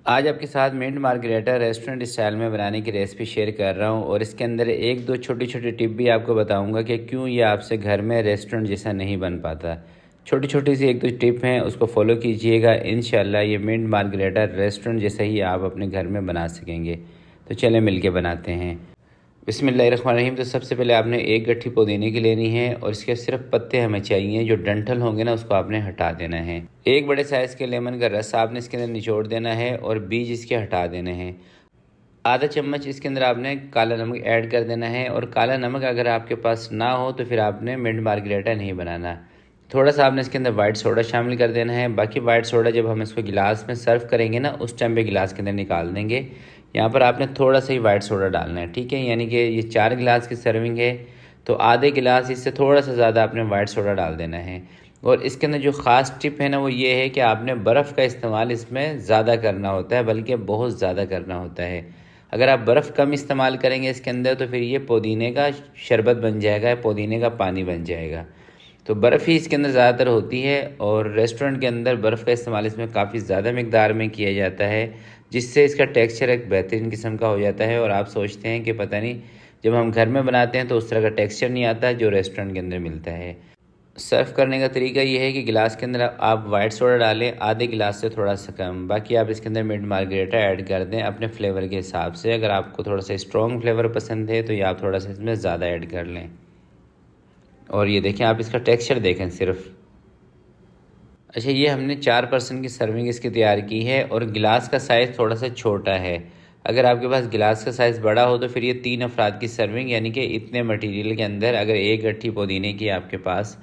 आज आपके साथ मिंट मार्गरेटा रेस्टोरेंट स्टाइल में बनाने की रेसिपी शेयर कर रहा हूँ और इसके अंदर एक दो छोटी छोटी टिप भी आपको बताऊँगा कि क्यों ये आपसे घर में रेस्टोरेंट जैसा नहीं बन पाता। छोटी छोटी सी एक दो टिप हैं, उसको फॉलो कीजिएगा। इंशाल्लाह ये मिंट मार्गरेटा रेस्टोरेंट जैसा ही आप अपने घर में बना सकेंगे। तो चलें मिलके बनाते हैं। बिस्मिल्लाहिर्रहमानिर्रहीम। तो सबसे पहले आपने एक गट्ठी पुदीने की लेनी है और इसके सिर्फ पत्ते हमें चाहिए। जो डंठल होंगे ना उसको आपने हटा देना है। एक बड़े साइज़ के लेमन का रस आपने इसके अंदर निचोड़ देना है और बीज इसके हटा देने हैं। आधा चम्मच इसके अंदर आपने काला नमक ऐड कर देना है और काला नमक अगर आपके पास ना हो तो फिर आपने मिंट मार्गरेटा नहीं बनाना। थोड़ा सा आपने इसके अंदर वाइट सोडा शामिल कर देना है। बाकी वाइट सोडा जब हम इसको गिलास में सर्व करेंगे ना उस टाइम पे गिलास के अंदर निकाल देंगे। यहाँ पर आपने थोड़ा सा ही वाइट सोडा डालना है, ठीक है। यानी कि ये 4 गिलास की सर्विंग है तो आधे गिलास इससे थोड़ा सा ज़्यादा आपने वाइट सोडा डाल देना है। और इसके अंदर जो ख़ास टिप है ना वो ये है कि आपने बर्फ़ का इस्तेमाल इसमें ज़्यादा करना होता है, बल्कि बहुत ज़्यादा करना होता है। अगर आप बर्फ़ कम इस्तेमाल करेंगे इसके अंदर तो फिर ये पुदीने का शरबत बन जाएगा, पुदीने का पानी बन जाएगा। तो बर्फ़ ही इसके अंदर ज़्यादातर होती है और रेस्टोरेंट के अंदर बर्फ़ का इस्तेमाल इसमें काफ़ी ज़्यादा मिकदार में किया जाता है, जिससे इसका टेक्सचर एक बेहतरीन किस्म का हो जाता है। और आप सोचते हैं कि पता नहीं जब हम घर में बनाते हैं तो उस तरह का टेक्सचर नहीं आता जो रेस्टोरेंट के अंदर मिलता है। सर्व करने का तरीका ये है कि गिलास के अंदर आप वाइट सोडा डालें आधे गिलास से थोड़ा सा कम। बाकी आप इसके अंदर मिंट मार्गरेटा ऐड कर दें अपने फ्लेवर के हिसाब से। अगर आपको थोड़ा सा स्ट्रॉन्ग फ्लेवर पसंद है तो ये आप थोड़ा सा इसमें ज़्यादा ऐड कर लें। और ये देखें, आप इसका टेक्सचर देखें सिर्फ। अच्छा, ये हमने 4 पर्सन की सर्विंग इसकी तैयार की है और गिलास का साइज़ थोड़ा सा छोटा है। अगर आपके पास गिलास का साइज़ बड़ा हो तो फिर ये 3 अफराद की सर्विंग, यानी कि इतने मटेरियल के अंदर अगर एक गट्ठी पुदीने की आपके पास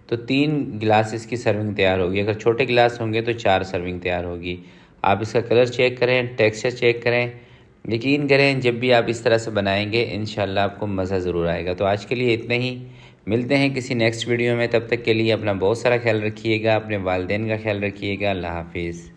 तो 3 गिलास इसकी सर्विंग तैयार होगी। अगर छोटे गिलास होंगे तो 4 सर्विंग तैयार होगी। आप इसका कलर चेक करें, टेक्सचर चेक करें। यकीन करें जब भी आप इस तरह से बनाएंगे इंशाल्लाह आपको मज़ा ज़रूर आएगा। तो आज के लिए इतना ही। मिलते हैं किसी नेक्स्ट वीडियो में। तब तक के लिए अपना बहुत सारा ख्याल रखिएगा, अपने वालिदैन का ख्याल रखिएगा। अल्लाह हाफिज़।